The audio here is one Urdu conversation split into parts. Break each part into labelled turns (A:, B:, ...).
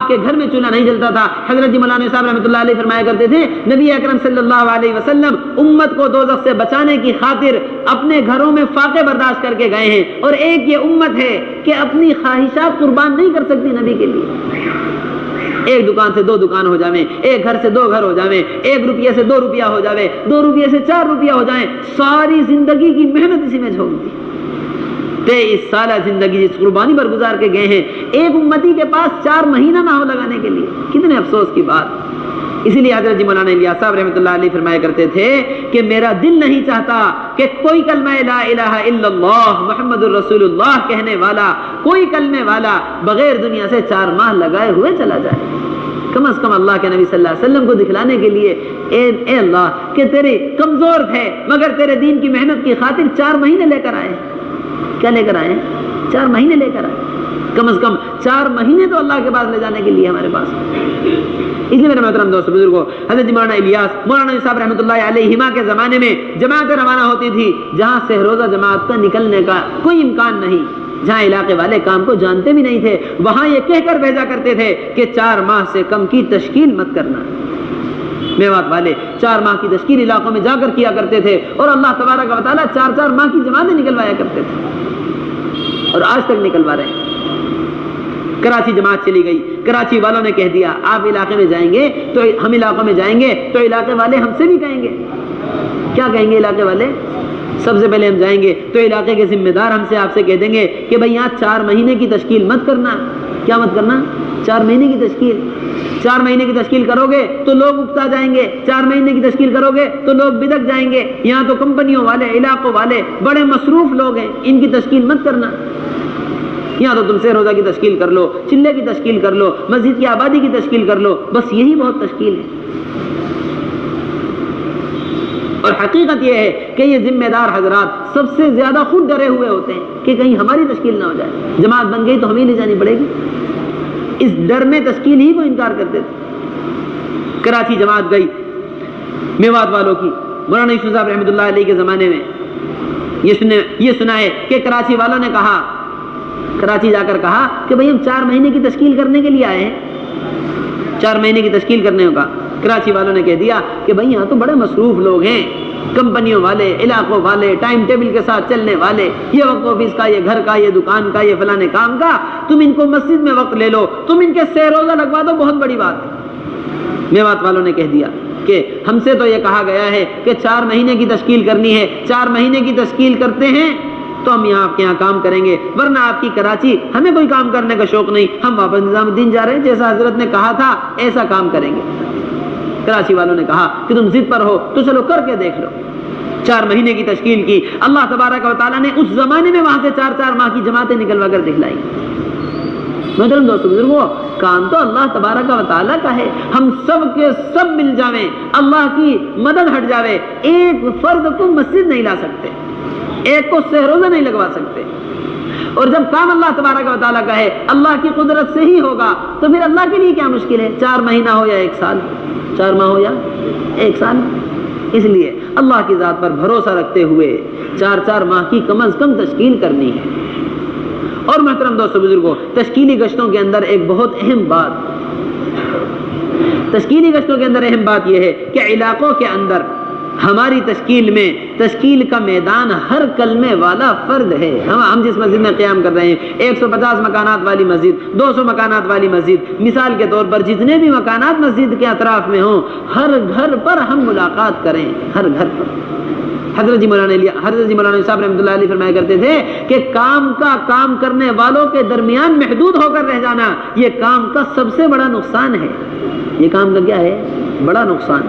A: آپ کے گھر میں چولہا نہیں جلتا تھا۔ حضرت جی مولانا صاحب رحمۃ اللہ علیہ فرمایا کرتے تھے نبی اکرم صلی اللہ علیہ وسلم امت کو دوزخ سے بچانے کی خاطر اپنے گھروں میں فاقے برداشت کر کے گئے ہیں، اور ایک یہ امت ہے کہ اپنی خواہشات قربان نہیں کر سکتی نبی کے لیے۔ ایک دکان سے 2 دکان ہو جاویں، ایک گھر سے 2 گھر ہو جاویں، 1 روپیہ سے 2 روپیہ ہو جاوے، 2 روپیہ سے 4 روپیہ ہو جائیں، ساری زندگی کی محنت اسی میں جھونک دی۔ 23 سالہ زندگی جس قربانی پر گزار کے گئے ہیں، ایک امتی کے پاس 4 مہینہ نہ ہو لگانے کے لیے، کتنے افسوس کی بات۔ اسی لیے حضرت جی مولانا الیاس صاحب رحمۃ اللہ علیہ فرمایا کرتے تھے کہ میرا دل نہیں چاہتا کہ کوئی کلمہ لا الہ الا اللہ محمد الرسول اللہ کہنے والا، کوئی کلمے والا بغیر دنیا سے 4 ماہ لگائے ہوئے چلا جائے۔ کم از کم اللہ کے نبی صلی اللہ علیہ وسلم کو دکھلانے کے لیے اے اللہ کہ تیرے کمزور تھے مگر تیرے دین کی محنت کی خاطر 4 مہینے لے کر آئے۔ کیا لے کر آئے؟ 4 مہینے لے کر آئے۔ کم از کم 4 مہینے تو اللہ کے پاس لے جانے کے لیے ہمارے پاس۔ اس لیے میرے محترم دوست بزرگوں، حضرت مولانا الیاس مولانا صاحب رحمۃ اللہ علیہما کے زمانے میں جماعتیں روانہ ہوتی تھی جہاں سے روزہ جماعت کا نکلنے کا کوئی امکان نہیں، جہاں علاقے والے کام کو جانتے بھی نہیں تھے، وہاں یہ کہہ کر بھیجا کرتے تھے کہ 4 ماہ سے کم کی تشکیل مت کرنا۔ میوات والے 4 ماہ کی تشکیل علاقوں میں جا کر کیا کرتے تھے، اور اللہ تبارک و تعالیٰ 4 ماہ کی جماعتیں نکلوایا کرتے تھے، اور آج تک نکلوا رہے ہیں۔ کراچی جماعت چلی گئی، کراچی والوں نے کہہ دیا آپ علاقے میں جائیں گے تو ہم علاقوں میں جائیں گے تو علاقے والے ہم سے بھی کہیں گے۔ کیا کہیں گے علاقے والے؟ سب سے پہلے ہم جائیں گے تو علاقے کے ذمہ دار ہم سے آپ سے کہہ دیں گے کہ بھائی یہاں 4 مہینے کی تشکیل مت کرنا۔ کیا مت کرنا؟ 4 مہینے کی تشکیل۔ 4 مہینے کی تشکیل کرو گے تو لوگ اکتا جائیں گے، 4 مہینے کی تشکیل کرو گے تو لوگ بدک جائیں گے، یہاں تو کمپنیوں والے علاقوں والے بڑے مصروف لوگ ہیں، ان کی تشکیل مت کرنا۔ یہاں تو تم سے روزہ کی تشکیل کر لو، چلے کی تشکیل کر لو، مسجد کی آبادی کی تشکیل کر لو، بس یہی بہت تشکیل ہے۔ اور حقیقت یہ ہے کہ یہ ذمہ دار حضرات سب سے زیادہ خود ڈرے ہوئے ہوتے ہیں کہ کہیں ہماری تشکیل نہ ہو جائے، جماعت بن گئی تو ہمیں لے جانی پڑے گی، اس ڈر میں تشکیل ہی کو انکار کرتے تھے۔ کراچی جماعت گئی میوات والوں کی، مولانا یوسف صاحب رحمۃ اللہ علیہ کے زمانے میں یہ سنا ہے کہ کراچی والوں نے کہا، کراچی جا کر کہا کہ بھئی ہم 4 مہینے کی تشکیل کرنے کے لیے آئے ہیں، 4 مہینے کی تشکیل کرنے ہوگا۔ کراچی والوں نے کہہ دیا کہ بھئی یہاں تو بڑے مصروف لوگ ہیں، کمپنیوں والے، علاقوں والے، ٹائم ٹیبل کے ساتھ چلنے والے، یہ وقت آفس کا، یہ گھر کا، یہ دکان کا، یہ فلانے کام کا، تم ان کو مسجد میں وقت لے لو، تم ان کے سے روزہ لگوا دو، بہت بڑی بات ہے۔ میوات والوں نے کہہ دیا کہ ہم سے تو یہ کہا گیا ہے کہ 4 مہینے کی تشکیل کرنی ہے، 4 مہینے کی تشکیل کرتے ہیں تو ہم یہاں آپ کے یہاں کام کریں گے، ورنہ آپ کی کراچی ہمیں کوئی کام کرنے کا شوق نہیں، ہم واپس نظام الدین جا رہے ہیں، جیسا حضرت نے کہا تھا ایسا کام کریں گے۔ کراچی والوں نے کہا کہ تم ضد پر ہو تو چلو کر کے دیکھ لو۔ 4 مہینے کی تشکیل کی، اللہ تبارک و تعالیٰ نے اس زمانے میں وہاں سے 4 ماہ کی جماعتیں نکلوا کر دکھلائی۔ محترم دوستو بزرگوں، کام تو اللہ تبارک و تعالیٰ کا ہے، ہم سب کے سب مل جاویں، اللہ کی مدد ہٹ جاوے، ایک فرد کو مسجد نہیں لا سکتے، ایک کو سہ روزہ نہیں لگوا سکتے، اور جب کام اللہ تبارک و تعالیٰ کا ہے، اللہ کی قدرت سے ہی ہوگا، تو پھر اللہ کے لیے کیا مشکل ہے؟ 4 مہینہ ہو یا 1 سال، 4 ماہ ہو یا 1 سال۔ اس لیے اللہ کی ذات پر بھروسہ رکھتے ہوئے 4 ماہ کی کم از کم تشکیل کرنی ہے۔ اور محترم دوستو بزرگوں، تشکیلی گشتوں کے اندر ایک بہت اہم بات یہ ہے کہ علاقوں کے اندر ہماری تشکیل میں تشکیل کا میدان ہر کلمے والا فرد ہے۔ ہم جس مسجد میں قیام کر رہے ہیں، 150 مکانات والی مسجد، 200 مکانات والی مسجد، مثال کے طور پر جتنے بھی مکانات مسجد کے اطراف میں ہوں، ہر گھر پر ہم ملاقات کریں، ہر گھر پر۔ حضرت جی مولانا صاحب رحمۃ اللہ علیہ فرمایا کرتے تھے کہ کام کرنے والوں کے درمیان محدود ہو کر رہ جانا یہ کام کا سب سے بڑا نقصان ہے۔ یہ کام کا کیا ہے؟ بڑا نقصان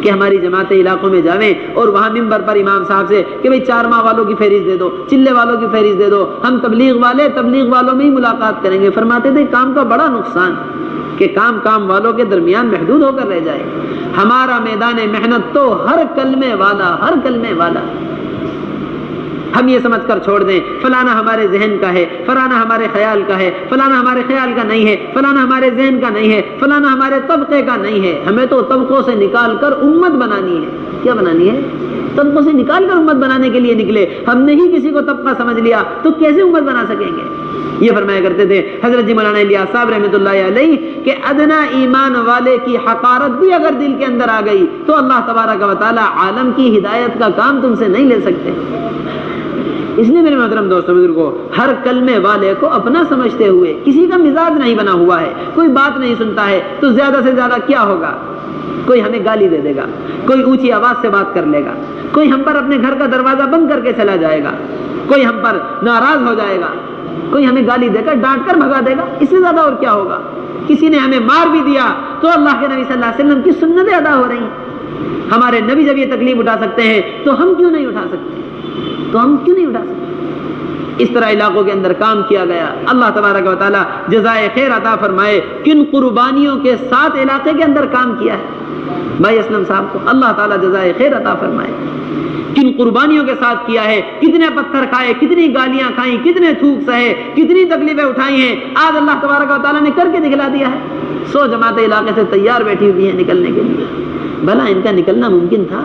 A: کہ ہماری جماعتیں علاقوں میں جاویں اور وہاں ممبر پر امام صاحب سے کہ بھئی 4 ماہ والوں کی فہرست دے دو، چلے والوں کی فہرست دے دو، ہم تبلیغ والوں میں ہی ملاقات کریں گے۔ فرماتے تھے کام کا بڑا نقصان کہ کام والوں کے درمیان محدود ہو کر رہ جائے۔ ہمارا میدان محنت تو ہر کلمے والا، ہم یہ سمجھ کر چھوڑ دیں فلانا ہمارے ذہن کا ہے، فلانا ہمارے خیال کا ہے، فلانا ہمارے خیال کا نہیں ہے، فلانا ہمارے ذہن کا نہیں ہے، فلانا ہمارے طبقے کا نہیں ہے۔ ہمیں تو طبقوں سے نکال کر امت بنانی ہے۔ کیا بنانی ہے؟ طبقوں سے نکال کر امت بنانے کے لیے نکلے۔ ہم نے ہی کسی کو طبقہ سمجھ لیا تو کیسے امت بنا سکیں گے؟ یہ فرمایا کرتے تھے حضرت جی مولانا الیاس صاحب رحمۃ اللہ علیہ کہ ادنا ایمان والے کی حقارت بھی اگر دل کے اندر آ گئی تو اللہ تبارک و تعالی عالم کی ہدایت کا کام تم سے نہیں لے سکتے. اس لیے میرے محترم دوستوں بزرگوں، ہر کلمے والے کو اپنا سمجھتے ہوئے، کسی کا مزاج نہیں بنا ہوا ہے، کوئی بات نہیں سنتا ہے تو زیادہ سے زیادہ کیا ہوگا، کوئی ہمیں گالی دے دے گا، کوئی اونچی آواز سے بات کر لے گا، کوئی ہم پر اپنے گھر کا دروازہ بند کر کے چلا جائے گا، کوئی ہم پر ناراض ہو جائے گا، کوئی ہمیں گالی دے کر ڈانٹ کر بھگا دے گا. اس سے زیادہ اور کیا ہوگا؟ کسی نے ہمیں مار بھی دیا تو اللہ کے نبی صلی اللہ علیہ وسلم کی سنتیں ادا ہو رہی ہیں. ہمارے نبی جب یہ تکلیف اٹھا سکتے ہیں تو ہم کیوں نہیں اٹھا سکتے؟ اس طرح علاقوں کے اندر کام کیا گیا. اللہ تبارک و تعالی جزائے خیر عطا فرمائے. کن قربانیوں کے ساتھ علاقے کے اندر کام کیا ہے بھائی اسلم صاحب کو، اللہ تعالی جزائے خیر عطا فرمائے. کن قربانیوں کے ساتھ کیا ہے، کتنے پتھر کھائے، کتنی گالیاں کھائیں، کتنے تھوک سہے، کتنی تکلیفیں اٹھائی ہیں. آج اللہ تبارک و تعالیٰ نے کر کے دکھلا دیا ہے. 100 جماعتیں علاقے سے تیار بیٹھی ہوئی ہیں نکلنے کے لیے. بھلا ان کا نکلنا ممکن تھا؟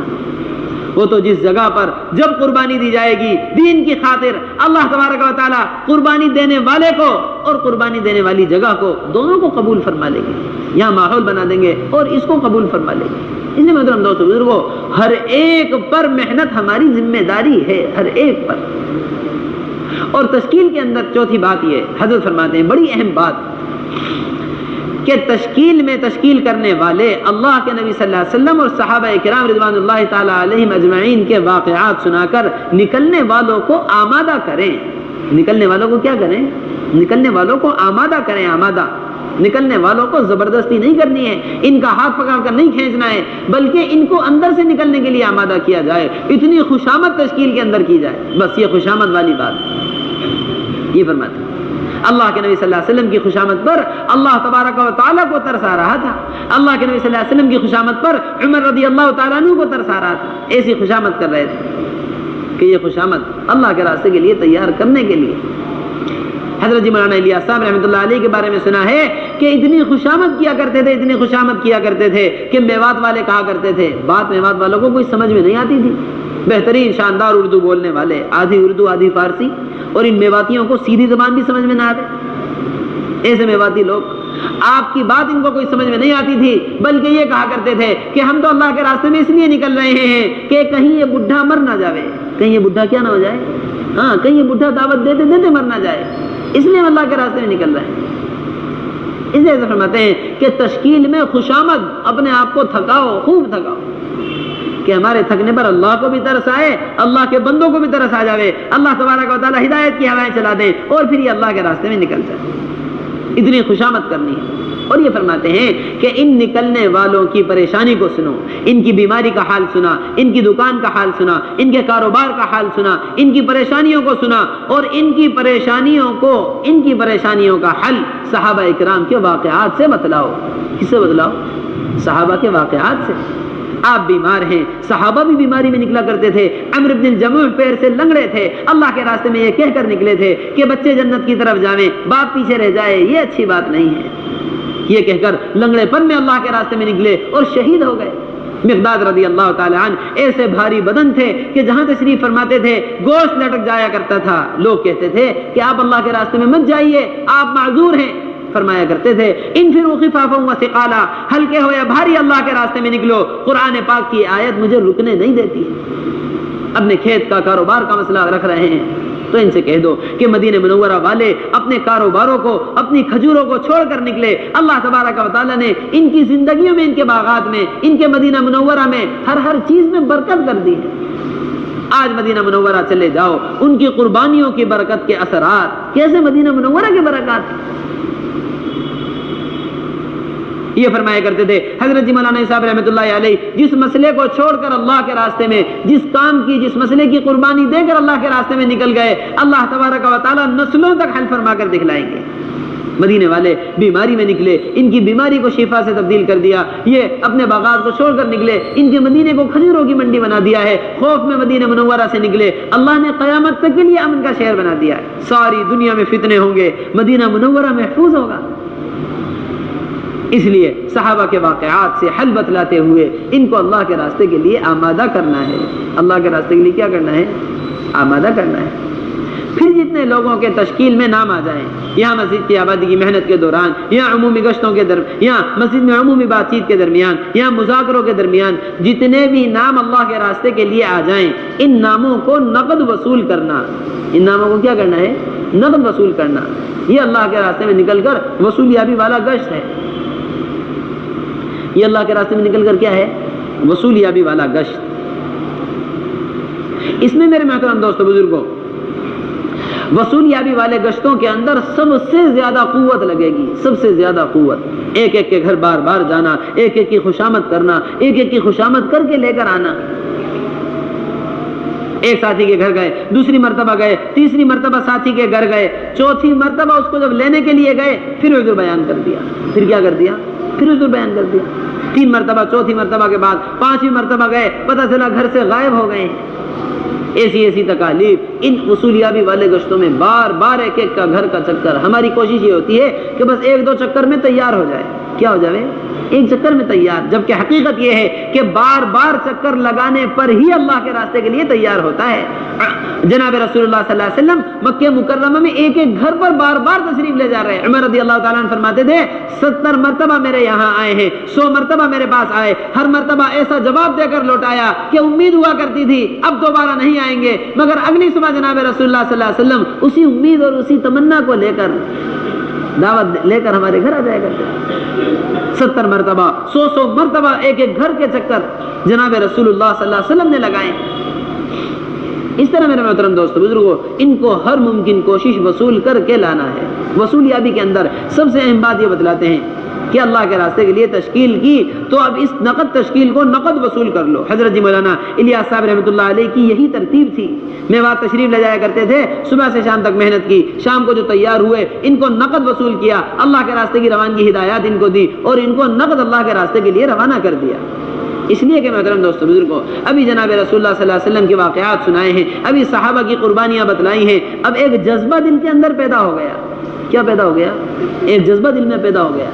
A: وہ تو جس جگہ پر جب قربانی دی جائے گی دین کی خاطر، اللہ تبارک و تعالیٰ قربانی دینے والے کو اور قربانی دینے والی جگہ کو دونوں کو قبول فرما لیں گے. یہاں ماحول بنا دیں گے اور اس کو قبول فرما لیں گے. اس لیے محترم دوستو بزرگوں، ہر ایک پر محنت ہماری ذمہ داری ہے، ہر ایک پر. اور تشکیل کے اندر چوتھی بات یہ حضرت فرماتے ہیں، بڑی اہم بات، کہ تشکیل میں تشکیل کرنے والے اللہ کے نبی صلی اللہ علیہ وسلم اور صحابہ کرام رضوان اللہ تعالی علیہم اجمعین کے واقعات سنا کر نکلنے والوں کو آمادہ کریں. نکلنے والوں کو کیا کریں؟ نکلنے والوں کو آمادہ کریں. آمادہ نکلنے والوں کو زبردستی نہیں کرنی ہے، ان کا ہاتھ پکڑ کر نہیں کھینچنا ہے، بلکہ ان کو اندر سے نکلنے کے لیے آمادہ کیا جائے. اتنی خوشامد تشکیل کے اندر کی جائے. بس یہ خوشامد والی بات یہ فرماتے ہیں. اللہ کے نبی صلی اللہ علیہ وسلم کی خوشامد پر اللہ تبارک و تعالیٰ کو ترس آ رہا تھا. اللہ کے نبی صلی اللہ علیہ وسلم کی خوشامد پر عمر رضی اللہ تعالیٰ عنہ کو ترس آ رہا تھا. ایسی خوشامد کر رہے تھے کہ یہ خوشامد اللہ کے راستے کے لیے تیار کرنے کے لیے. حضرت جی مولانا الیاس صاحب رحمۃ اللہ علیہ کے بارے میں سنا ہے کہ اتنی خوشامد کیا کرتے تھے، اتنی خوشامد کیا کرتے تھے کہ میوات والے کہا کرتے تھے، بات میوات والوں کو کوئی سمجھ میں نہیں آتی تھی. بہترین شاندار اردو بولنے والے، آدھی اردو آدھی فارسی، اور ان میواتیوں کو سیدھی زبان بھی سمجھ میں نہ آتے. ایسے میواتی لوگ، آپ کی بات ان کو کوئی سمجھ میں نہیں آتی تھی، بلکہ یہ کہا کرتے تھے کہ ہم تو اللہ کے راستے میں اس لیے نکل رہے ہیں کہ کہیں یہ بڈھا مر نہ جائے، کہیں یہ بڈھا کیا نہ ہو جائے، ہاں کہیں یہ بڈھا دعوت دیتے دیتے مر نہ جائے، اس لیے ہم اللہ کے راستے میں نکل رہے ہیں. اس لیے ایسا فرماتے ہیں کہ تشکیل میں خوشامد، اپنے آپ کو تھکاؤ، خوب تھکاؤ، کہ ہمارے تھکنے پر اللہ کو بھی ترس آئے، اللہ کے بندوں کو بھی ترس آ جاوے، اللہ تبارک و تعالیٰ ہدایت کی ہوائیں چلا دیں اور پھر یہ اللہ کے راستے میں نکل جائے. اتنی خوشامد کرنی ہے. اور یہ فرماتے ہیں کہ ان نکلنے والوں کی پریشانی کو سنو، ان کی بیماری کا حال سنا، ان کی دکان کا حال سنا، ان کے کاروبار کا حال سنا، ان کی پریشانیوں کو سنا، اور ان کی پریشانیوں کا حل صحابہ اکرام کے واقعات سے بتلاؤ. کس سے بتلاؤ؟ صحابہ کے واقعات سے. آپ بیمار ہیں، صحابہ بھی بیماری میں نکلا کرتے تھے. عمرو بن الجموح پیر سے لنگڑے تھے، اللہ کے راستے میں یہ کہہ کر نکلے تھے کہ بچے جنت کی طرف جاویں، باپ پیچھے رہ جائے، یہ اچھی بات نہیں ہے. یہ کہہ کر لنگڑے پن میں اللہ کے راستے میں نکلے اور شہید ہو گئے. مقداد رضی اللہ تعالی عنہ ایسے بھاری بدن تھے کہ جہاں تشریف فرماتے تھے گوشت لٹک جایا کرتا تھا. لوگ کہتے تھے کہ آپ اللہ کے راستے میں مت جائیے، آپ معذور ہیں. فرمایا کرتے تھے انفروا خفافا وثقالا، ہلکے ہو یا بھاری اللہ کے راستے میں نکلو. قرآن پاک کی آیت مجھے رکنے نہیں دیتی. اپنے کھیت کا کاروبار کا مسئلہ رکھ رہے ہیں تو ان سے کہہ دو کہ مدینہ منورہ والے اپنے کاروباروں کو، اپنی کھجوروں کو چھوڑ کر نکلے. اللہ تبارک و تعالیٰ نے ان کی زندگیوں میں، ان کے باغات میں، ان کے مدینہ منورہ میں ہر چیز میں برکت کر دی ہے. آج مدینہ منورہ چلے جاؤ، ان کی قربانیوں کی برکت کے اثرات کیسے مدینہ منورہ کے برکات. یہ فرمایا کرتے تھے حضرت جی مولانا صاحب رحمۃ اللہ علیہ، جس مسئلے کو چھوڑ کر اللہ کے راستے میں، جس کام کی، جس مسئلے کی قربانی دے کر اللہ کے راستے میں نکل گئے، اللہ تبارک و تعالیٰ نسلوں تک حل فرما کر دکھلائیں گے. مدینے والے بیماری میں نکلے، ان کی بیماری کو شفا سے تبدیل کر دیا. یہ اپنے باغات کو چھوڑ کر نکلے، ان کے مدینے کو کھجوروں کی منڈی بنا دیا ہے. خوف میں مدینہ منورہ سے نکلے، اللہ نے قیامت تک کے لیے امن کا شہر بنا دیا ہے. ساری دنیا میں فتنے ہوں گے، مدینہ منورہ محفوظ ہوگا. اس لیے صحابہ کے واقعات سے حل بتلاتے ہوئے ان کو اللہ کے راستے کے لیے آمادہ کرنا ہے. اللہ کے راستے کے لیے کیا کرنا ہے؟ آمادہ کرنا ہے. پھر جتنے لوگوں کے تشکیل میں نام آ جائیں، یہاں مسجد کی آبادی کی محنت کے دوران، یہاں عمومی گشتوں کے یہاں مسجد میں عمومی بات چیت کے درمیان، یہاں مذاکروں کے درمیان جتنے بھی نام اللہ کے راستے کے لیے آ جائیں، ان ناموں کو نقد وصول کرنا، ان ناموں کو کیا کرنا ہے؟ نقد وصول کرنا۔ یہ اللہ کے راستے میں نکل کر وصولیابی والا گشت ہے، یہ اللہ کے راستے میں نکل کر کیا ہے؟ وصولیابی والا گشت۔ اس میں میرے محترم دوستو بزرگوں، وصولیابی والے گشتوں کے اندر سب سے زیادہ قوت لگے گی، سب سے زیادہ قوت، ایک ایک کے گھر بار بار جانا، ایک ایک کی خوشامد کرنا، ایک ایک کی خوشامد کر کے لے کر آنا۔ ایک ساتھی کے گھر گئے، دوسری مرتبہ گئے، تیسری مرتبہ ساتھی کے گھر گئے، چوتھی مرتبہ اس کو جب لینے کے لیے گئے پھر عذر بیان کر دیا، پھر کیا کر دیا؟ پھر عذر بیان کر دیا۔ تین مرتبہ، چوتھی مرتبہ کے بعد پانچویں مرتبہ گئے، پتہ چلا گھر سے غائب ہو گئے ہیں۔ ایسی تکالیف ان وصولیابی والے گشتوں میں بار بار ایک ایک کا گھر کا چکر۔ ہماری کوشش یہ ہوتی ہے کہ بس ایک دو چکر میں تیار ہو جائے، کیا ہو جائے؟ ایک چکر میں تیار، جبکہ حقیقت یہ ہے کہ بار بار چکر لگانے پر ہی اللہ کے راستے کے لیے تیار ہوتا ہے۔ جناب رسول اللہ صلی اللہ علیہ وسلم مکہ مکرمہ میں ایک ایک گھر پر بار بار تشریف لے جا رہے ہیں۔ عمر رضی اللہ تعالیٰ عنہ فرماتے تھے 70 مرتبہ میرے یہاں آئے ہیں، 100 مرتبہ میرے پاس آئے، ہر مرتبہ ایسا جواب دے کر لوٹایا کہ امید ہوا کرتی تھی اب دوبارہ نہیں آئیں گے، مگر اگلی صبح جناب رسول اللہ صلی اللہ علیہ وسلم اسی امید اور اسی تمنا کو لے کر، دعوت لے کر ہمارے گھر آ جایا کرتے۔ 70 مرتبہ، 100 مرتبہ ایک ایک گھر کے چکر جناب رسول اللہ صلی اللہ علیہ وسلم نے لگائے۔ اس طرح میرے محترم دوستو بزرگوں، ان کو ہر ممکن کوشش وصول کر کے لانا ہے۔ وصولیابی کے اندر سب سے اہم بات یہ بتلاتے ہیں کہ اللہ کے راستے کے لیے تشکیل کی تو اب اس نقد تشکیل کو نقد وصول کر لو۔ حضرت جی مولانا الیاس صاحب رحمۃ اللہ علیہ کی یہی ترتیب تھی۔ میوات تشریف لے جایا کرتے تھے، صبح سے شام تک محنت کی، شام کو جو تیار ہوئے ان کو نقد وصول کیا، اللہ کے راستے کی روانگی ہدایات ان کو دی اور ان کو نقد اللہ کے راستے کے لیے روانہ کر دیا۔ اس لیے کہ محترم دوستو بزرگوں، ابھی جناب رسول اللہ صلی اللہ علیہ وسلم کے واقعات سنائے ہیں، ابھی صحابہ کی قربانیاں بتلائی ہیں، اب ایک جذبہ دل کے اندر پیدا ہو گیا۔ کیا پیدا ہو گیا؟ ایک جذبہ دل میں پیدا ہو گیا۔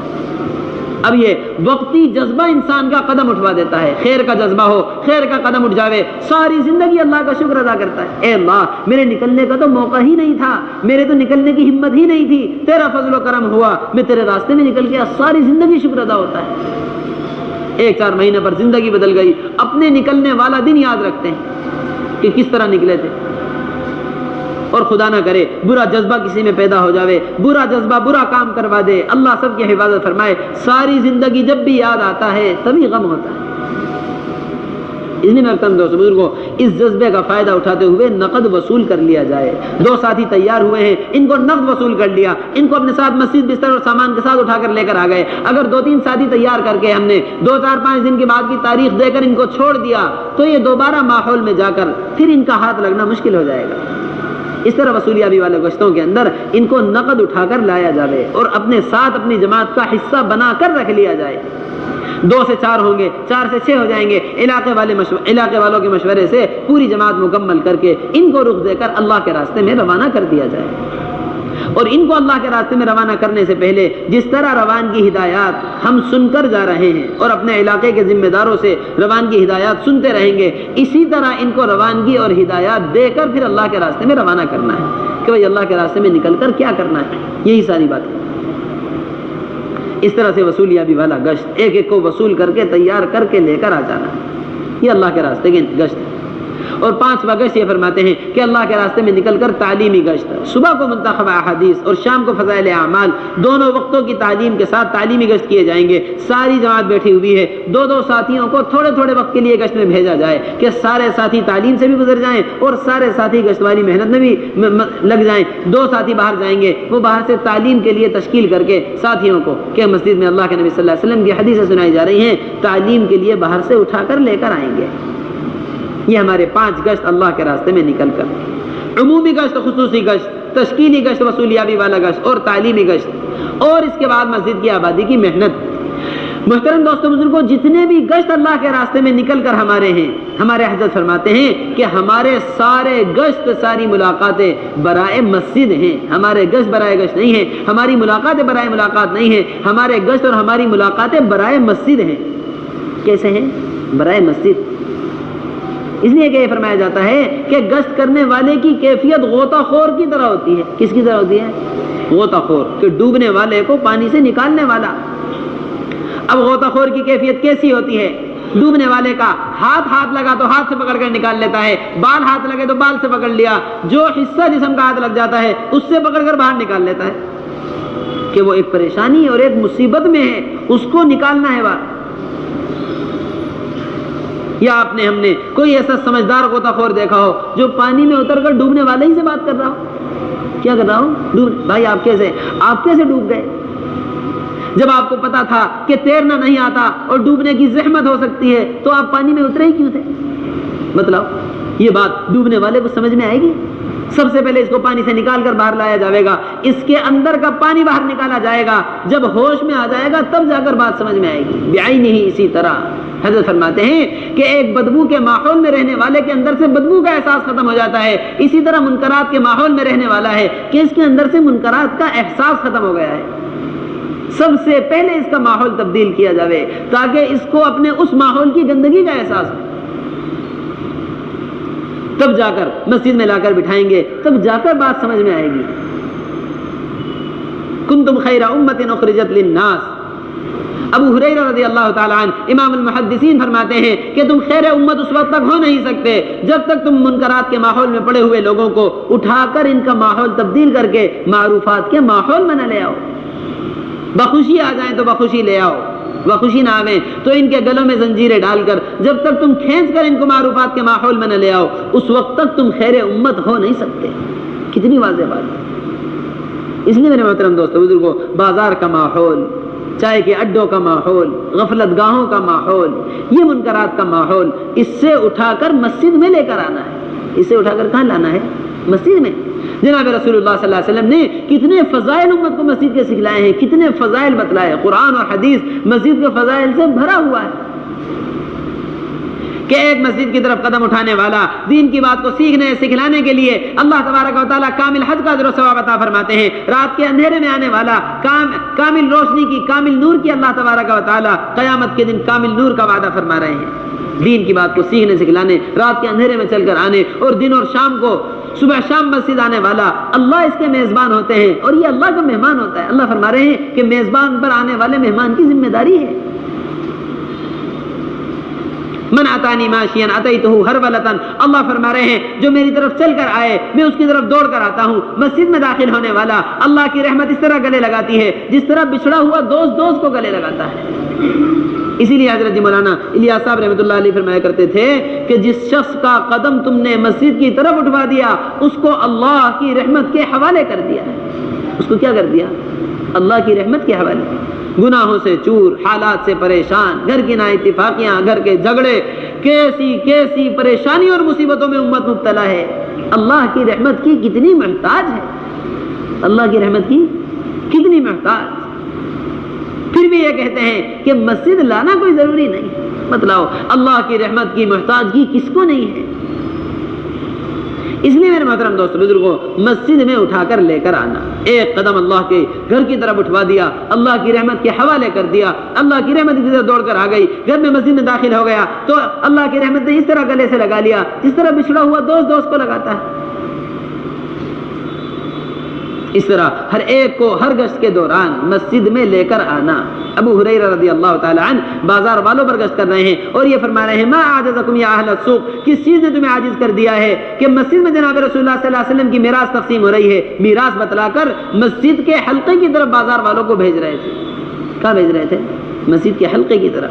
A: اب یہ وقتی جذبہ انسان کا قدم اٹھوا دیتا ہے، خیر کا جذبہ ہو، خیر کا قدم اٹھ جاوے، ساری زندگی اللہ کا شکر ادا کرتا ہے۔ اے اللہ، میرے نکلنے کا تو موقع ہی نہیں تھا، میرے تو نکلنے کی ہمت ہی نہیں تھی، تیرا فضل و کرم ہوا، میں تیرے راستے میں نکل گیا، ساری زندگی شکر ادا ہوتا ہے۔ 1-4 مہینے پر زندگی بدل گئی، اپنے نکلنے والا دن یاد رکھتے ہیں کہ کس طرح نکلے تھے۔ اور خدا نہ کرے برا جذبہ کسی میں پیدا ہو جاوے، برا جذبہ برا کام کروا دے، اللہ سب کی حفاظت فرمائے۔ ساری زندگی جب بھی یاد آتا ہے تبھی غم ہوتا ہے۔ اس لیے میں دوست بزرگوں، اس جذبے کا فائدہ اٹھاتے ہوئے نقد وصول کر لیا جائے۔ 2 ساتھی تیار ہوئے ہیں، ان کو نقد وصول کر لیا، ان کو اپنے ساتھ مسجد بستر اور سامان کے ساتھ اٹھا کر لے کر آ گئے۔ اگر 2-3 ساتھی تیار کر کے ہم نے 2-4-5 دن کے بعد کی تاریخ دے کر ان کو چھوڑ دیا تو یہ دوبارہ ماحول میں جا کر پھر ان کا ہاتھ لگنا مشکل ہو جائے گا۔ اس طرح وصولیابی والے گشتوں کے اندر ان کو نقد اٹھا کر لایا جائے اور اپنے ساتھ اپنی جماعت کا حصہ بنا کر رکھ لیا جائے۔ 2 سے 4 ہوں گے، 4 سے 6 ہو جائیں گے، علاقے والوں کے مشورے سے پوری جماعت مکمل کر کے ان کو رخ دے کر اللہ کے راستے میں روانہ کر دیا جائے۔ اور ان کو اللہ کے راستے میں روانہ کرنے سے پہلے جس طرح روانگی ہدایات ہم سن کر جا رہے ہیں اور اپنے علاقے کے ذمہ داروں سے روانگی ہدایات سنتے رہیں گے، اسی طرح ان کو روانگی اور ہدایات دے کر پھر اللہ کے راستے میں روانہ کرنا ہے کہ بھائی اللہ کے راستے میں نکل کر کیا کرنا ہے۔ یہی ساری بات ہے۔ اس طرح سے وصولیابی والا گشت ایک ایک کو وصول کر کے تیار کر کے لے کر آ جانا، یہ اللہ کے راستے کے گشت ہے۔ اور 5واں گشت یہ فرماتے ہیں کہ اللہ کے راستے میں نکل کر تعلیمی گشت، صبح کو منتخب احادیث اور شام کو فضائل اعمال، دونوں وقتوں کی تعلیم کے ساتھ تعلیمی گشت کیے جائیں گے۔ ساری جماعت بیٹھی ہوئی ہے، 2-2 ساتھیوں کو تھوڑے تھوڑے وقت کے لیے گشت میں بھیجا جائے کہ سارے ساتھی تعلیم سے بھی گزر جائیں اور سارے ساتھی گشت والی محنت میں بھی لگ جائیں۔ 2 ساتھی باہر جائیں گے، وہ باہر سے تعلیم کے لیے تشکیل کر کے ساتھیوں کو کہ مسجد میں اللہ کے نبی صلی اللہ علیہ وسلم کی حدیثیں سنائی جا رہی ہیں، تعلیم کے لیے باہر سے اٹھا کر لے کر آئیں گے۔ یہ ہمارے 5 گشت اللہ کے راستے میں نکل کر، عمومی گشت، خصوصی گشت، تشکیلی گشت، وصولیابی والا گشت اور تعلیمی گشت، اور اس کے بعد مسجد کی آبادی کی محنت۔ محترم دوستوں بزرگوں، جتنے بھی گشت اللہ کے راستے میں نکل کر ہمارے ہیں، ہمارے حضرت فرماتے ہیں کہ ہمارے سارے گشت، ساری ملاقاتیں برائے مسجد ہیں۔ ہمارے گشت برائے گشت نہیں ہیں، ہماری ملاقاتیں برائے ملاقات نہیں ہیں، ہمارے گشت اور ہماری ملاقاتیں برائے مسجد ہیں۔ کیسے ہیں؟ برائے مسجد۔ اس لیے کہ یہ فرمایا جاتا ہے کہ گشت کرنے والے کی کیفیت غوطہ خور کی طرح ہوتی ہے. کس کی طرح ہوتی ہے؟ غوطہ خور، کہ ڈوبنے والے کو پانی سے نکالنے والا. اب غوطہ خور کی کیفیت کیسی ہوتی ہے؟ ڈوبنے والے کا ہاتھ لگا تو ہاتھ سے پکڑ کر نکال لیتا ہے، بال ہاتھ لگے تو بال سے پکڑ لیا، جو حصہ جسم کا ہاتھ لگ جاتا ہے اس سے پکڑ کر باہر نکال لیتا ہے، کہ وہ ایک پریشانی اور ایک مصیبت میں ہے، اس کو نکالنا ہے باہر. یا ہم نے کوئی ایسا سمجھدار غوطہ خور دیکھا ہو جو پانی میں اتر کر ڈوبنے والے ہی سے بات کر رہا ہو. کیا کر رہا ہوں؟ بھائی آپ کیسے ڈوب گئے؟ جب آپ کو پتا تھا کہ تیرنا نہیں آتا اور ڈوبنے کی زحمت ہو سکتی ہے تو آپ پانی میں اترے ہی کیوں تھے؟ مطلب یہ بات ڈوبنے والے کو سمجھ میں آئے گی؟ سب سے پہلے اس کو پانی سے نکال کر باہر لایا جائے گا، اس کے اندر کا پانی باہر نکالا جائے گا، جب ہوش میں آ جائے گا تب جا کر بات سمجھ میں آئے گی. بعینہ ہی اسی طرح حضرت فرماتے ہیں کہ ایک بدبو کے ماحول میں رہنے والے کے اندر سے بدبو کا احساس ختم ہو جاتا ہے، اسی طرح منکرات کے ماحول میں رہنے والا ہے کہ اس کے اندر سے منکرات کا احساس ختم ہو گیا ہے. سب سے پہلے اس کا ماحول تبدیل کیا جائے تاکہ اس کو اپنے اس ماحول کی گندگی کا احساس ہو. تب جا کر مسجد میں لا کر بٹھائیں گے، تب جا کر بات سمجھ میں آئے گی. کنتم خیر امت اخرجت للناس. ابو ہریرہ رضی اللہ تعالی عنہ امام المحدثین فرماتے ہیں کہ تم خیر امت اس وقت تک ہو نہیں سکتے جب تک تم منکرات کے ماحول میں پڑے ہوئے لوگوں کو اٹھا کر ان کا ماحول تبدیل کر کے معروفات کے ماحول میں نہ لے آؤ. بخوشی آ جائیں تو بخوشی لے آؤ، بخوشی نہ آویں تو ان کے گلوں میں زنجیریں ڈال کر جب تک تم کھینچ کر ان کو معروفات کے ماحول میں نہ لے آؤ اس وقت تک تم خیر امت ہو نہیں سکتے. کتنی واضح بات ہے. اس لیے میرے محترم دوستو بزرگوں، بازار کا ماحول، چائے کے اڈوں کا ماحول، غفلت گاہوں کا ماحول، یہ منکرات کا ماحول، اس سے اٹھا کر مسجد میں لے کر آنا ہے. اسے اٹھا کر کہاں لانا ہے؟ مسجد میں. جناب رسول اللہ صلی اللہ علیہ وسلم نے کتنے فضائل امت کو مسجد کے سکھلائے ہیں، کتنے فضائل بتلائے. قرآن اور حدیث مسجد کے فضائل سے بھرا ہوا ہے کہ ایک مسجد کی طرف قدم اٹھانے والا دین کی بات کو سیکھنے سکھلانے کے لیے اللہ تبارک و تعالیٰ کامل حج کا اجر و ثواب عطا فرماتے ہیں. رات کے اندھیرے میں آنے والا کامل روشنی کی، کامل نور کی اللہ تبارک و تعالیٰ قیامت کے دن کامل نور کا وعدہ فرما رہے ہیں. دین کی بات کو سیکھنے سکھلانے، رات کے اندھیرے میں چل کر آنے اور دن اور شام کو صبح شام مسجد آنے والا اللہ اس کے میزبان ہوتے ہیں اور یہ اللہ کا مہمان ہوتا ہے. اللہ فرما رہے ہیں کہ میزبان پر آنے والے مہمان کی ذمہ داری ہے. من اتانی ماشیا اتیتہ ہرولۃ. اللہ فرما رہے ہیں جو میری طرف چل کر آئے میں اس کی طرف دوڑ کر آتا ہوں. مسجد میں داخل ہونے والا اللہ کی رحمت اس طرح گلے لگاتی ہے جس طرح بچھڑا ہوا دوست کو گلے لگاتا ہے. اسی لیے حضرت جی مولانا الیاس صاحب رحمۃ اللہ علیہ فرمایا کرتے تھے کہ جس شخص کا قدم تم نے مسجد کی طرف اٹھوا دیا اس کو اللہ کی رحمت کے حوالے کر دیا. اس کو کیا کر دیا؟ اللہ کی رحمت کے حوالے. گناہوں سے چور، حالات سے پریشان، گھر کی نااتفاقیاں، گھر کے جھگڑے، کیسی پریشانی اور مصیبتوں میں امت مبتلا ہے. اللہ کی رحمت کی کتنی محتاج ہے، اللہ کی رحمت کی کتنی محتاج. پھر بھی یہ کہتے ہیں کہ مسجد لانا کوئی ضروری نہیں. بتلاؤ اللہ کی رحمت کی محتاجگی کس کو نہیں ہے؟ اس لیے میرے محترم دوست بزرگوں، مسجد میں اٹھا کر لے کر آنا. ایک قدم اللہ کے گھر کی طرف اٹھوا دیا، اللہ کی رحمت کے حوالے کر دیا. اللہ کی رحمت کی طرف دوڑ کر آ گئی، گھر میں مسجد میں داخل ہو گیا تو اللہ کی رحمت نے اس طرح گلے سے لگا لیا جس طرح بچھڑا ہوا دوست کو لگاتا ہے. اس طرح ہر ایک کو ہر گشت کے دوران مسجد میں لے کر آنا. ابو ہریرہ رضی اللہ تعالی عنہ بازار والوں پر گشت کر رہے ہیں اور یہ فرما رہے ہیں ما اعجزکم یا اہل السوق. کس چیز نے تمہیں عاجز کر دیا ہے کہ مسجد میں جناب رسول اللہ صلی اللہ علیہ وسلم کی میراث تقسیم ہو رہی ہے. میراث بتلا کر مسجد کے حلقے کی طرف بازار والوں کو بھیج رہے تھے. کہاں بھیج رہے تھے؟ مسجد کے حلقے کی طرف.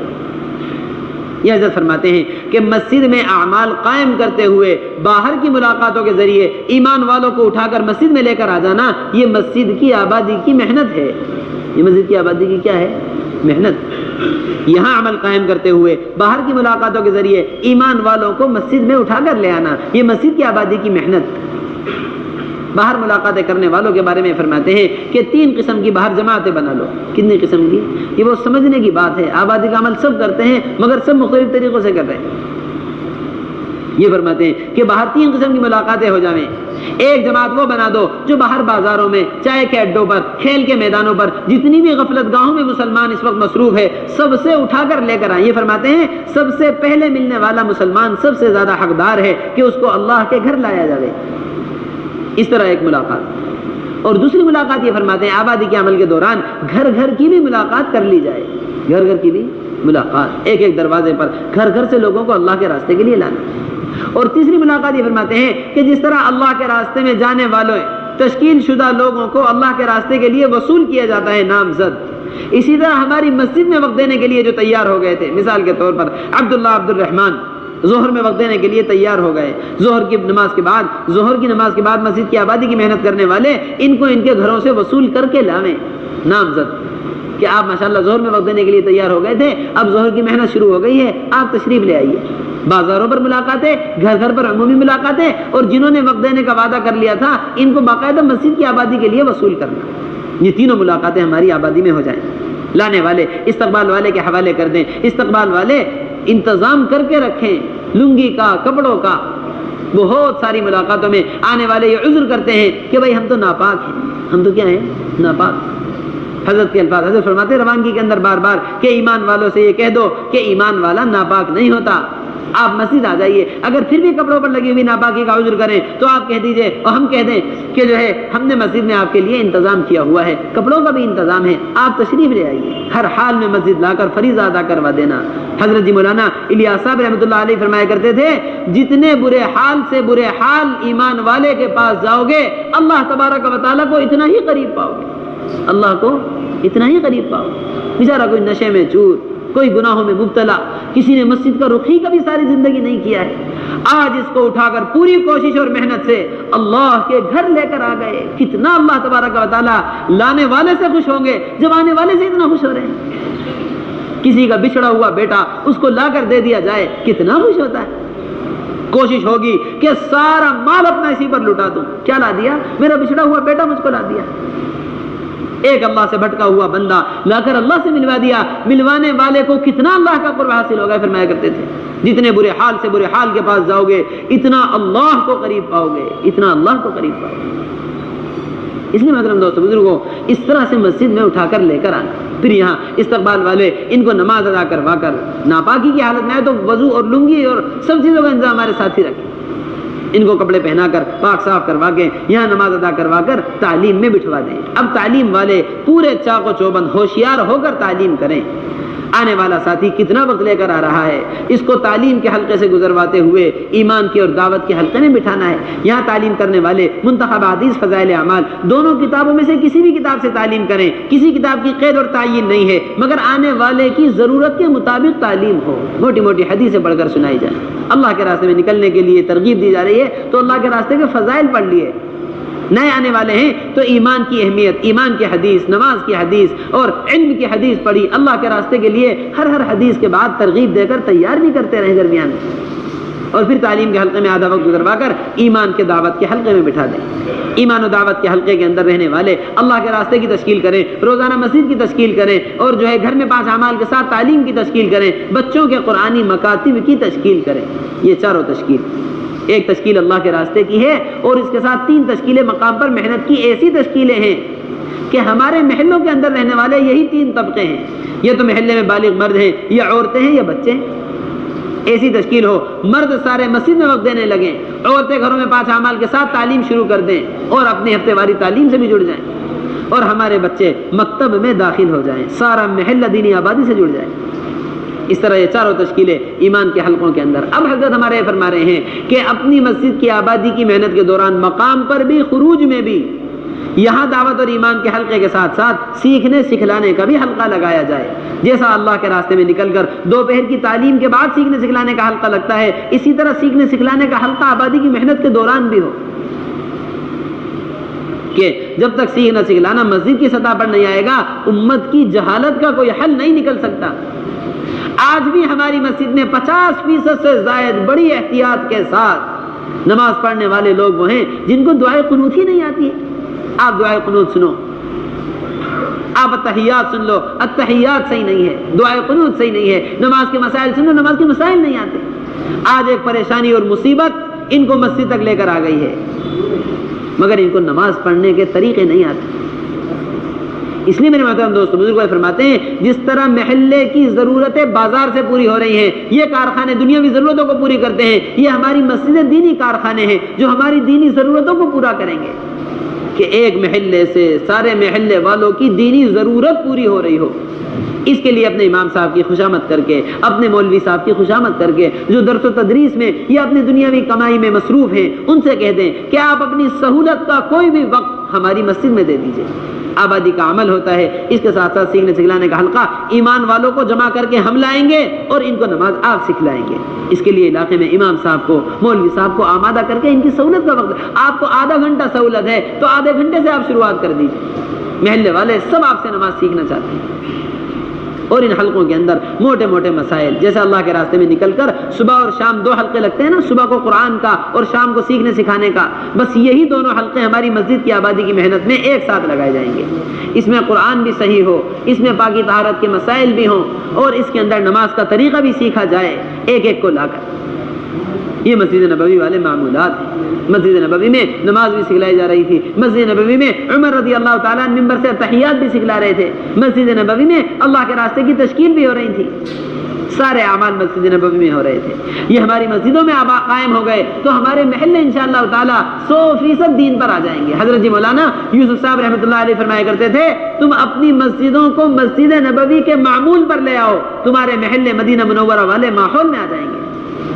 A: یہ حضرت فرماتے ہیں کہ مسجد میں اعمال قائم کرتے ہوئے باہر کی ملاقاتوں کے ذریعے ایمان والوں کو اٹھا کر مسجد میں لے کر آ جانا یہ مسجد کی آبادی کی محنت ہے. یہ مسجد کی آبادی کی کیا ہے؟ محنت. یہاں عمل قائم کرتے ہوئے باہر کی ملاقاتوں کے ذریعے ایمان والوں کو مسجد میں اٹھا کر لے آنا یہ مسجد کی آبادی کی محنت. باہر ملاقاتیں کرنے والوں کے بارے میں فرماتے ہیں کہ 3 قسم کی باہر جماعتیں بنا لو. کتنی قسم کی؟ یہ وہ سمجھنے کی بات ہے. آبادی کا عمل سب کرتے ہیں مگر سب مختلف طریقوں سے کر رہے ہیں. یہ فرماتے ہیں کہ باہر 3 قسم کی ملاقاتیں ہو جائیں. ایک جماعت وہ بنا دو جو باہر بازاروں میں، چائے کے اڈوں پر، کھیل کے میدانوں پر، جتنی بھی غفلت گاہوں میں مسلمان اس وقت مصروف ہے، سب سے اٹھا کر لے کر آئیں. یہ فرماتے ہیں سب سے پہلے ملنے والا مسلمان سب سے زیادہ حقدار ہے کہ اس کو اللہ کے گھر لایا جائے. اس طرح ایک ملاقات. اور دوسری ملاقات یہ فرماتے ہیں آبادی کے عمل کے دوران گھر گھر کی بھی ملاقات کر لی جائے. گھر گھر کی بھی ملاقات، ایک ایک دروازے پر گھر گھر سے لوگوں کو اللہ کے راستے کے لیے لانا. اور تیسری ملاقات یہ فرماتے ہیں کہ جس طرح اللہ کے راستے میں جانے والوں تشکیل شدہ لوگوں کو اللہ کے راستے کے لیے وصول کیا جاتا ہے نامزد، اسی طرح ہماری مسجد میں وقت دینے کے لیے جو تیار ہو گئے تھے، مثال کے طور پر عبداللہ عبد الرحمن ظہر میں وقت دینے کے لیے تیار ہو گئے. ظہر کی نماز کے بعد مسجد کی آبادی کی محنت کرنے والے ان کو ان کے گھروں سے وصول کر کے لاویں نامزد کہ آپ ماشاءاللہ ظہر میں وقت دینے کے لیے تیار ہو گئے تھے، اب ظہر کی محنت شروع ہو گئی ہے، آپ تشریف لے آئیے. بازاروں پر ملاقاتیں، گھر گھر پر عمومی ملاقاتیں، اور جنہوں نے وقت دینے کا وعدہ کر لیا تھا ان کو باقاعدہ مسجد کی آبادی کے لیے وصول کرنا. یہ تینوں ملاقاتیں ہماری آبادی میں ہو جائیں. لانے والے استقبال والے کے حوالے کر دیں، استقبال والے انتظام کر کے رکھیں لنگی کا، کپڑوں کا. بہت ساری ملاقاتوں میں آنے والے یہ عذر کرتے ہیں کہ بھائی ہم تو ناپاک ہیں. ہم تو کیا ہیں؟ ناپاک. حضرت کے الفاظ، حضرت فرماتے روانگی کے اندر بار بار کہ ایمان والوں سے یہ کہہ دو کہ ایمان والا ناپاک نہیں ہوتا. آپ مسجد آ جائیے، اگر پھر بھی کپڑوں پر لگی ہوئی ناپاکی کا عذر کریں تو آپ کہہ دیجئے اور ہم کہہ دیں کہ جو ہے ہم نے مسجد میں آپ کے لیے انتظام کیا ہوا ہے، کپڑوں کا بھی انتظام ہے، آپ تشریف لے آئیے. ہر حال میں مسجد لا کر فریضہ ادا کروا دینا. حضرت جی مولانا الیاس صاحب رحمۃ اللہ علیہ فرمایا کرتے تھے جتنے برے حال سے برے حال ایمان والے کے پاس جاؤ گے اللہ تبارک و تعالیٰ کو اتنا ہی قریب پاؤ گے. اللہ کو اتنا ہی قریب پاؤ گے. بیچارہ کوئی نشے میں چور، کوئی گناہوں میں مبتلا، کسی نے مسجد کا رخ ہی کبھی ساری زندگی نہیں کیا ہے، آج اس کو اٹھا کر پوری کوشش اور محنت سے اللہ کے گھر لے کر آ گئے. کتنا اللہ تبارک و تعالیٰ لانے والے سے خوش ہوں گے جب آنے والے سے اتنا خوش ہو رہے ہیں. کسی کا بچھڑا ہوا بیٹا اس کو لا کر دے دیا جائے کتنا خوش ہوتا ہے. کوشش ہوگی کہ سارا مال اپنا اسی پر لٹا دوں. کیا لا دیا؟ میرا بچھڑا ہوا بیٹا مجھ کو لا دیا. ایک اللہ سے بھٹکا ہوا بندہ لا کر اللہ سے ملوا دیا. ملوانے والے کو کتنا اللہ کا قرب حاصل ہوگا. فرمایا کرتے تھے جتنے برے حال سے برے حال کے پاس جاؤ گے اتنا اللہ کو قریب پاؤ گے، اتنا اللہ کو قریب پاؤ گے. اس لیے محترم دوستو بزرگوں اس طرح سے مسجد میں اٹھا کر لے کر آنا. پھر یہاں استقبال والے ان کو نماز ادا کروا کر ناپاکی کی حالت میں ہے تو وضو اور لنگی اور سب چیزوں کا انتظام ہمارے ساتھ ہی رکھیں. ان کو کپڑے پہنا کر پاک صاف کروا کے یہاں نماز ادا کروا کر تعلیم میں بٹھوا دیں. اب تعلیم والے پورے چاق و چوبند ہوشیار ہو کر تعلیم کریں. آنے والا ساتھی کتنا وقت لے کر آ رہا ہے، اس کو تعلیم کے حلقے سے گزرواتے ہوئے ایمان کی اور دعوت کے حلقے میں بٹھانا ہے. یہاں تعلیم کرنے والے منتخب حدیث، فضائل اعمال دونوں کتابوں میں سے کسی بھی کتاب سے تعلیم کریں. کسی کتاب کی قید اور تعین نہیں ہے مگر آنے والے کی ضرورت کے مطابق تعلیم ہو. موٹی موٹی حدیثیں پڑھ کر سنائی جائیں. اللہ کے راستے میں نکلنے کے لیے ترغیب دی جا رہی ہے تو اللہ کے راستے کے فضائل پڑھ لیے. نئے آنے والے ہیں تو ایمان کی اہمیت، ایمان کی حدیث، نماز کی حدیث اور علم کی حدیث پڑھی. اللہ کے راستے کے لیے ہر حدیث کے بعد ترغیب دے کر تیار بھی کرتے رہیں درمیان میں. اور پھر تعلیم کے حلقے میں آدھا وقت گزروا کر ایمان کے دعوت کے حلقے میں بٹھا دیں. ایمان و دعوت کے حلقے کے اندر رہنے والے اللہ کے راستے کی تشکیل کریں، روزانہ مسجد کی تشکیل کریں اور جو ہے گھر میں 5 اعمال کے ساتھ تعلیم کی تشکیل کریں، بچوں کے قرآنی مکاتب کی تشکیل کریں. یہ چاروں تشکیل، ایک تشکیل اللہ کے راستے کی ہے اور اس کے ساتھ 3 تشکیلیں مقام پر محنت کی ایسی تشکیلیں ہیں کہ ہمارے محلوں کے اندر رہنے والے یہی 3 طبقے ہیں. یہ تو محلے میں بالغ مرد ہیں یا عورتیں ہیں یا بچے ہیں. ایسی تشکیل ہو مرد سارے مسجد میں وقت دینے لگیں، عورتیں گھروں میں 5 اعمال کے ساتھ تعلیم شروع کر دیں اور اپنی ہفتے واری تعلیم سے بھی جڑ جائیں اور ہمارے بچے مکتب میں داخل ہو جائیں، سارا محلہ دینی آبادی سے جڑ جائے. اس طرح یہ چاروں تشکیلیں ایمان کے حلقوں کے اندر. اب حضرت ہمارے فرما رہے ہیں کہ اپنی مسجد کی آبادی کی محنت کے دوران مقام پر بھی خروج میں بھی یہاں دعوت اور ایمان کے حلقے کے ساتھ ساتھ سیکھنے سکھلانے کا بھی حلقہ لگایا جائے. جیسا اللہ کے راستے میں نکل کر دوپہر کی تعلیم کے بعد سیکھنے سکھلانے کا حلقہ لگتا ہے، اسی طرح سیکھنے سکھلانے کا حلقہ آبادی کی محنت کے دوران بھی ہو کہ جب تک سیکھنا سکھلانا مسجد کی سطح پر نہیں آئے گا امت کی جہالت کا کوئی حل نہیں نکل سکتا. آج بھی ہماری مسجد میں 50% سے زائد بڑی احتیاط کے ساتھ نماز پڑھنے والے لوگ وہ ہیں جن کو دعائے قنوت ہی نہیں آتی ہے. آپ دعائے قنوت سنو، آپ التحیات سن لو، التحیات صحیح نہیں ہے، دعائے قنوت صحیح نہیں ہے. نماز کے مسائل سنو، نماز کے مسائل نہیں آتے. آج ایک پریشانی اور مصیبت ان کو مسجد تک لے کر آ گئی ہے، مگر ان کو نماز پڑھنے کے طریقے نہیں آتے۔ اس لیے میرے محترم دوستو بزرگ فرماتے ہیں جس طرح محلے کی ضرورتیں بازار سے پوری ہو رہی ہیں، یہ کارخانے دنیاوی ضرورتوں کو پوری کرتے ہیں، یہ ہماری مسجد دینی کارخانے ہیں جو ہماری دینی ضرورتوں کو پورا کریں گے، کہ ایک محلے سے سارے محلے والوں کی دینی ضرورت پوری ہو رہی ہو۔ اس کے لیے اپنے امام صاحب کی خوشامد کر کے، اپنے مولوی صاحب کی خوشامد کر کے، جو درس و تدریس میں یا اپنی دنیاوی کمائی میں مصروف ہیں، ان سے کہہ دیں کہ آپ اپنی سہولت کا کوئی بھی وقت ہماری مسجد میں دے دیجئے۔ آبادی کا عمل ہوتا ہے، اس کے ساتھ ساتھ سیکھنے سکھلانے کا حلقہ، ایمان والوں کو جمع کر کے ہم لائیں گے اور ان کو نماز آپ سکھلائیں گے۔ اس کے لیے علاقے میں امام صاحب کو، مولوی صاحب کو آمادہ کر کے ان کی سہولت کا وقت، آپ کو آدھا گھنٹہ سہولت ہے تو آدھے گھنٹے سے آپ شروعات کر دیجیے۔ محلے والے سب آپ سے نماز سیکھنا چاہتے ہیں، اور ان حلقوں کے اندر موٹے موٹے مسائل، جیسے اللہ کے راستے میں نکل کر صبح اور شام 2 حلقے لگتے ہیں نا، صبح کو قرآن کا اور شام کو سیکھنے سکھانے کا، بس یہی دونوں حلقے ہماری مسجد کی آبادی کی محنت میں ایک ساتھ لگائے جائیں گے۔ اس میں قرآن بھی صحیح ہو، اس میں پاکی طہارت کے مسائل بھی ہوں، اور اس کے اندر نماز کا طریقہ بھی سیکھا جائے ایک ایک کو لا کر۔ یہ مسجد نبوی والے معمولات ہیں۔ مسجد نبوی میں نماز بھی سکھلائی جا رہی تھی، مسجد نبوی میں عمر رضی اللہ تعالیٰ عنہ ممبر سے تحیات بھی سکھلا رہے تھے، مسجد نبوی میں اللہ کے راستے کی تشکیل بھی ہو رہی تھی، سارے اعمال مسجد نبوی میں ہو رہے تھے۔ یہ ہماری مسجدوں میں قائم ہو گئے تو ہمارے محلے انشاءاللہ تعالیٰ 100% دین پر آ جائیں گے۔ حضرت جی مولانا یوسف صاحب رحمۃ اللہ علیہ فرمایا کرتے تھے، تم اپنی مسجدوں کو مسجد نبوی کے معمول پر لے آؤ، تمہارے محلے مدینہ منورہ والے ماحول میں آ جائیں گے۔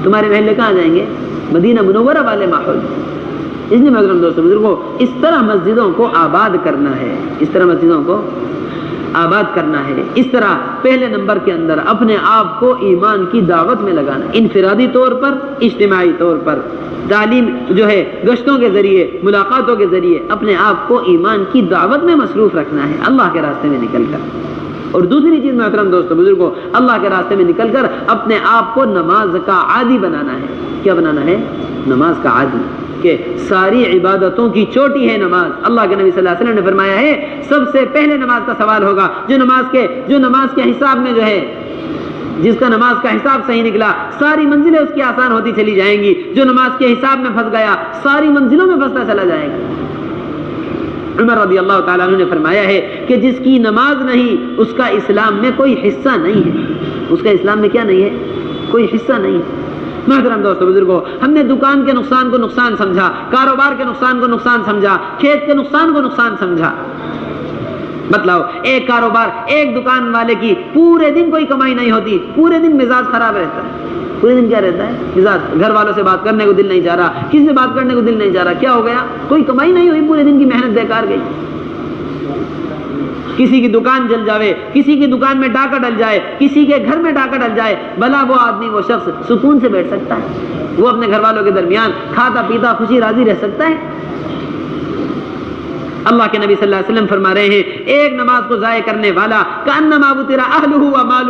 A: تمہارے محلے کہاں جائیں گے؟ مدینہ منورہ والے ماحول میں۔ اس لیے محترم دوستو بزرگوں، اس طرح مسجدوں کو آباد کرنا ہے، اس طرح مسجدوں کو آباد کرنا ہے، اس طرح پہلے نمبر کے اندر اپنے آپ کو ایمان کی دعوت میں لگانا، انفرادی طور پر، اجتماعی طور پر، تعلیم جو ہے گشتوں کے ذریعے، ملاقاتوں کے ذریعے اپنے آپ کو ایمان کی دعوت میں مصروف رکھنا ہے اللہ کے راستے میں نکل کر۔ اور دوسری چیز محترم دوستو بزرگوں، اللہ کے راستے میں نکل کر اپنے آپ کو نماز کا عادی بنانا ہے۔ کیا بنانا ہے؟ نماز کا عادی، کہ ساری عبادتوں کی چوٹی ہے نماز۔ اللہ کے نبی صلی اللہ علیہ وسلم نے فرمایا ہے سب سے پہلے نماز کا سوال ہوگا، جو نماز کے حساب میں جو ہے، جس کا نماز کا حساب صحیح نکلا ساری منزلیں اس کی آسان ہوتی چلی جائیں گی، جو نماز کے حساب میں پھنس گیا ساری منزلوں میں پھنستا چلا جائے گا۔ عمر رضی اللہ تعالیٰ عنہ نے فرمایا ہے کہ جس کی نماز نہیں اس کا اسلام میں کوئی حصہ نہیں ہے، اس کا اسلام میں کیا نہیں ہے؟ کوئی حصہ نہیں ہے۔ محترم دوستو بزرگوں، ہم نے دکان کے نقصان کو نقصان سمجھا، کاروبار کے نقصان کو نقصان سمجھا، کھیت کے نقصان کو نقصان سمجھا۔ بتلاؤ، ایک کاروبار، ایک دکان والے کی پورے دن کوئی کمائی نہیں ہوتی، پورے دن مزاج خراب رہتا ہے، پورے دن کیا رہتا ہے؟ مزاج، گھر والوں سے بات کرنے کو دل نہیں جا رہا، کسی سے بات کرنے کو دل نہیں جا رہا، کیا ہو گیا؟ کوئی کمائی نہیں ہوئی، پورے دن کی محنت بیکار گئی۔ کسی کی دکان جل جاوے، کسی کی دکان میں ڈاکہ ڈل جائے، کسی کے گھر میں ڈاکہ ڈل جائے، بھلا وہ آدمی، وہ شخص سکون سے بیٹھ سکتا ہے؟ وہ اپنے گھر والوں کے درمیان کھاتا پیتا خوشی راضی رہ سکتا ہے؟ اللہ کے نبی صلی اللہ علیہ وسلم فرما رہے ہیں ایک نماز کو ضائع کرنے والا کأنما بتر اہلہ و مالہ